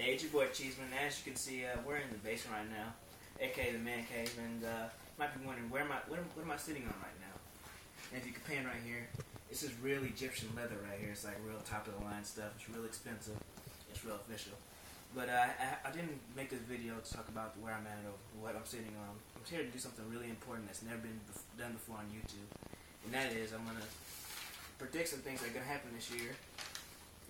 Hey, it's your boy Cheeseman. As you can see, we're in the basement right now, aka the man cave, and you might be wondering what am I sitting on right now? And if you can pan right here, this is real Egyptian leather right here. It's like real top of the line stuff. It's real expensive. It's real official. But I didn't make this video to talk about where I'm at or what I'm sitting on. I'm here to do something really important that's never been done before on YouTube, and that is I'm gonna predict some things that are gonna happen this year,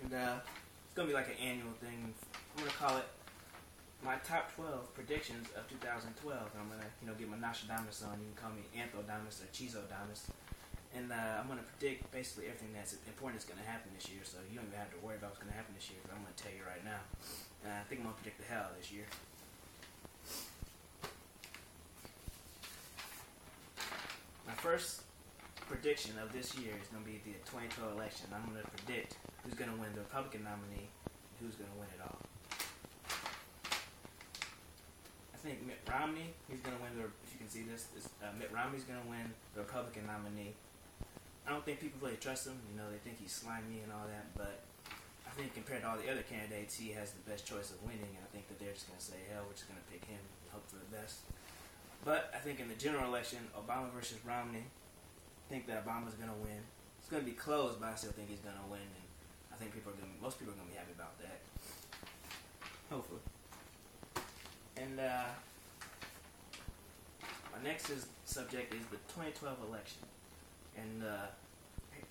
and it's gonna be like an annual thing. I'm gonna call it my top 12 predictions of 2012. And I'm gonna get my Nostradamus on. You can call me Anthodamus or Cheezodamus. And I'm gonna predict basically everything that's important that's gonna happen this year. So you don't even have to worry about what's gonna happen this year, because I'm gonna tell you right now. And I think I'm gonna predict the hell out of this year. My first prediction of this year is gonna be the 2012 election. I'm gonna predict who's gonna win the Republican nominee and who's gonna win it all. I think Mitt Romney, he's going to win if you can see this, Mitt Romney's going to win the Republican nominee. I don't think people really trust him. They think he's slimy and all that, but I think compared to all the other candidates, he has the best choice of winning, and I think that they're just going to say, hell, we're just going to pick him and hope for the best. But I think in the general election, Obama versus Romney, I think that Obama's going to win. It's going to be close, but I still think he's going to win, and I think most people are going to be happy about that. Hopefully. And my next subject is the 2012 election, and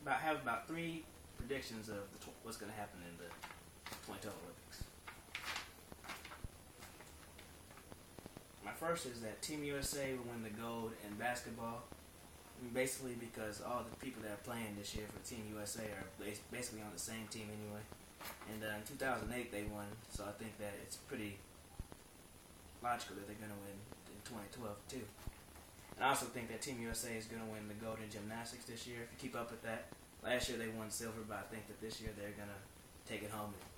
I have about 3 predictions of what's going to happen in the 2012 Olympics. My first is that Team USA will win the gold in basketball, basically because all the people that are playing this year for Team USA are basically on the same team anyway. And in 2008 they won, so I think that it's pretty logical that they're going to win in 2012 too. And I also think that Team USA is going to win the gold in gymnastics this year. If you keep up with that, last year they won silver, but I think that this year they're going to take it home and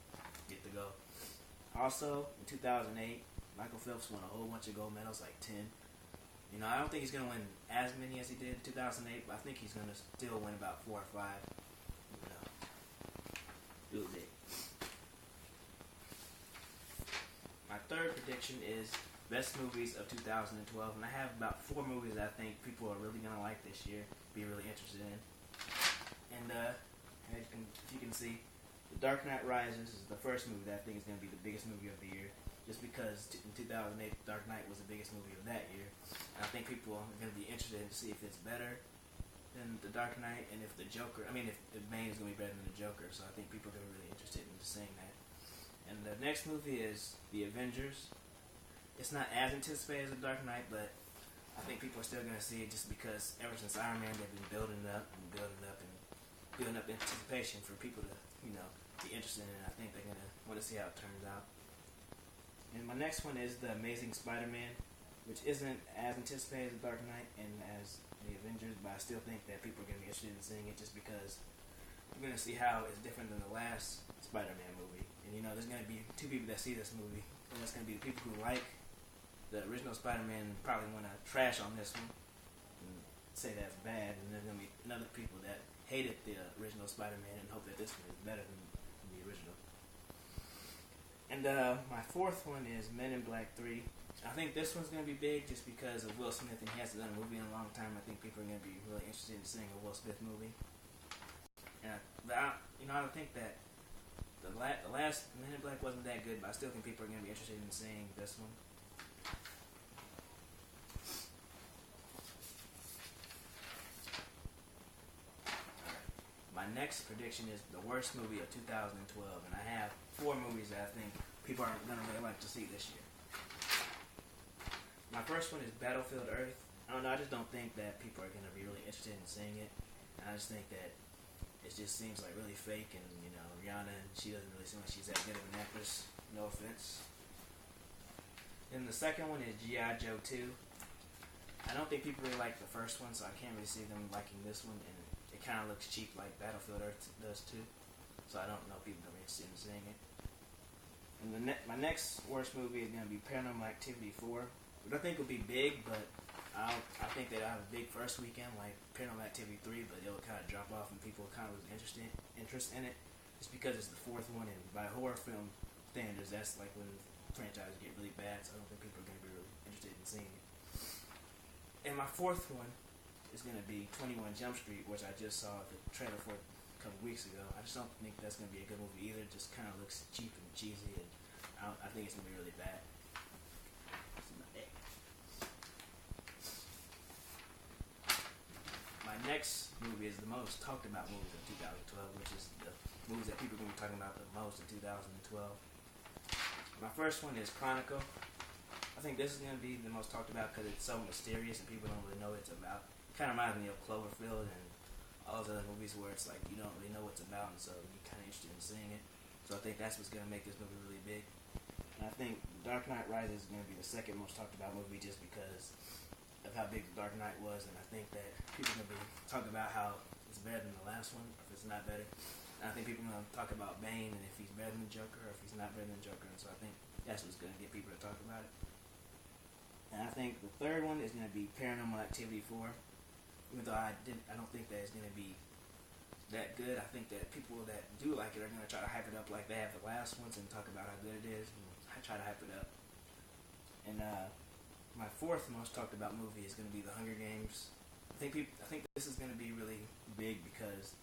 get the gold. Also, in 2008, Michael Phelps won a whole bunch of gold medals, like 10. I don't think he's going to win as many as he did in 2008, but I think he's going to still win about 4 or 5. Do it big. My third prediction is best movies of 2012, and I have about 4 movies that I think people are really going to like this year, be really interested in. And if you can see, The Dark Knight Rises is the first movie that I think is going to be the biggest movie of the year, just because in 2008, The Dark Knight was the biggest movie of that year. And I think people are going to be interested to see if it's better than The Dark Knight, and if if Bane is going to be better than the Joker, so I think people are going to be really interested in seeing that. And the next movie is The Avengers. It's not as anticipated as The Dark Knight, but I think people are still going to see it just because ever since Iron Man, they've been building up anticipation for people to, be interested in it. I think they're going to want to see how it turns out. And my next one is The Amazing Spider-Man, which isn't as anticipated as The Dark Knight and as The Avengers, but I still think that people are going to be interested in seeing it just because we're going to see how it's different than the last Spider-Man movie. And there's going to be 2 people that see this movie, and that's going to be the people who like the original Spider-Man and probably want to trash on this one and say that's bad, and there's going to be other people that hated the original Spider-Man and hope that this one is better than the original. And my fourth one is Men in Black 3. I think this one's going to be big just because of Will Smith, and he hasn't done a movie in a long time. I think people are going to be really interested in seeing a Will Smith movie. And I don't think that the last Men in Black wasn't that good, but I still think people are going to be interested in seeing this one. My next prediction is the worst movie of 2012, and I have 4 movies that I think people aren't going to really like to see this year. My first one is Battlefield Earth. I don't know, I just don't think that people are going to be really interested in seeing it. And I just think that it just seems like really fake, and Rihanna, and she doesn't really seem like she's that good of an actress. No offense. Then the second one is G.I. Joe 2. I don't think people really like the first one, so I can't really see them liking this one, and it kind of looks cheap like Battlefield Earth does too. So I don't know if people are interested in seeing it. And my next worst movie is going to be Paranormal Activity 4, which I think will be big, but I think that I have a big first weekend like Paranormal Activity 3, but it'll kind of drop off and people kind of lose interest in it, just because it's the 4th one, and by horror film, standards, that's like when franchises get really bad. So I don't think people are going to be really interested in seeing it. And my fourth one is going to be 21 Jump Street, which I just saw the trailer for a couple weeks ago. I just don't think that's going to be a good movie either. It just kind of looks cheap and cheesy, and I think it's going to be really bad. My next movie is the most talked about movies in 2012, which is the movies that people are going to be talking about the most in 2012. My first one is Chronicle. I think this is going to be the most talked about because it's so mysterious and people don't really know what it's about. Kind of reminds me of Cloverfield and all those other movies where it's like you don't really know what it's about, and so you're kind of interested in seeing it. So I think that's what's going to make this movie really big. And I think Dark Knight Rises is going to be the second most talked about movie just because of how big the Dark Knight was, and I think that people are going to be talking about how it's better than the last one, or if it's not better. And I think people are going to talk about Bane and if he's better than Joker, or if he's not better than Joker, and so I think that's what's going to get people to talk about it. And I think the third one is going to be Paranormal Activity 4. Even though I don't think that it's going to be that good. I think that people that do like it are going to try to hype it up like they have the last ones and talk about how good it is. And I try to hype it up. And my fourth most talked about movie is going to be The Hunger Games. I think this is going to be really big because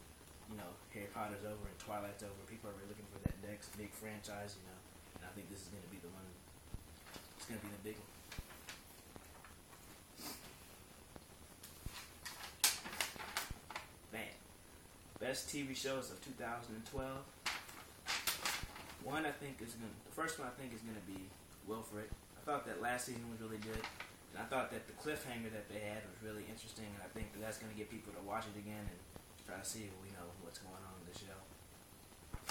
Harry Potter's over and Twilight's over. People are really looking for that next big franchise. And I think this is going to be the one. It's going to be the big one. Best TV shows of 2012. The first one I think is gonna be Wilfred. I thought that last season was really good, and I thought that the cliffhanger that they had was really interesting, and I think that that's gonna get people to watch it again and try to see what's going on in the show.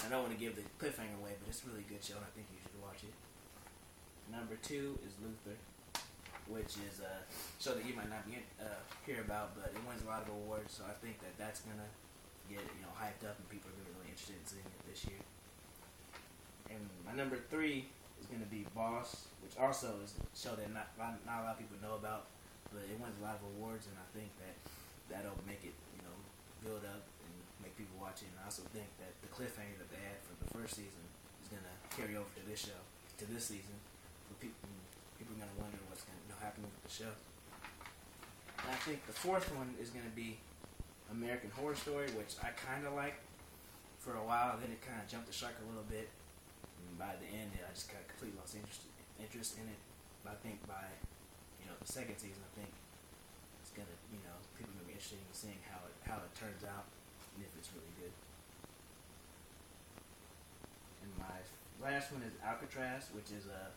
I don't want to give the cliffhanger away, but it's a really good show, and I think you should watch it. Number 2 is Luther, which is a show that you might not hear about, but it wins a lot of awards, so I think that that's gonna get hyped up and people are going to be really interested in seeing it this year. And my number 3 is going to be Boss, which also is a show that not a lot of people know about, but it wins a lot of awards, and I think that that'll make it build up and make people watch it. And I also think that the cliffhanger that they had from the first season is going to carry over to this season. So people are going to wonder what's going to happen with the show. And I think the fourth one is going to be American Horror Story, which I kind of liked for a while. Then it kind of jumped the shark a little bit, and by the end, I just kind of completely lost interest in it. But I think by the second season, I think it's gonna people are gonna be interested in seeing how it turns out and if it's really good. And my last one is Alcatraz, which is a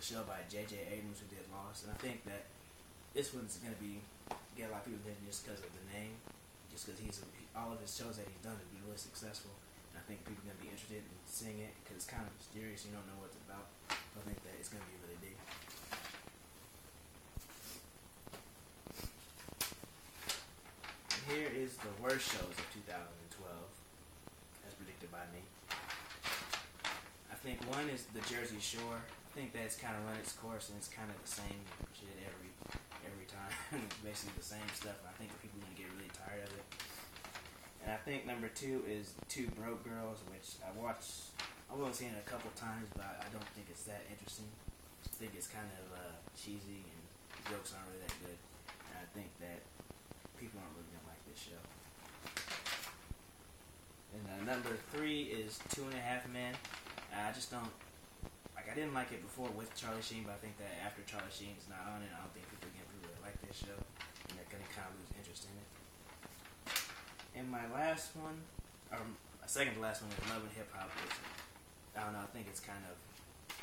show by J.J. Abrams who did Lost, and I think that this one's gonna get a lot of people attention just because of the name. Just because all of his shows that he's done have been really successful, and I think people are going to be interested in seeing it because it's kind of mysterious. You don't know what it's about. I think that it's going to be really big. And here is the worst shows of 2012, as predicted by me. I think one is The Jersey Shore. I think that's kind of run its course, and it's kind of the same shit every time. Basically the same stuff. I think people are going to get really tired of it. And I think number 2 is Two Broke Girls, which I've only seen it a couple times, but I don't think it's that interesting. I think it's kind of cheesy and the jokes aren't really that good. And I think that people aren't really going to like this show. And number 3 is 2.5 Men. I just don't I didn't like it before with Charlie Sheen, but I think that after Charlie Sheen's not on it, I don't think people are going to really like this show, and they're going to kind of lose interest in it. And my last one, or my second to last one, is Love and Hip Hop, which I don't know, I think it's kind of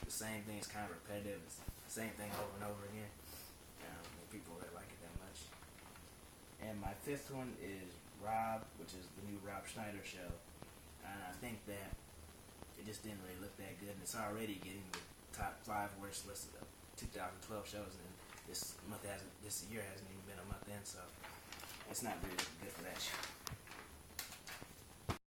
the same thing, it's kind of repetitive, it's the same thing over and over again. I don't think people really like it that much. And my fifth one is Rob, which is the new Rob Schneider show, and I think that it just didn't really look that good, and it's already getting the top 5 worst listed of 2012 shows, and this year hasn't even been a month in, so it's not really good for that show.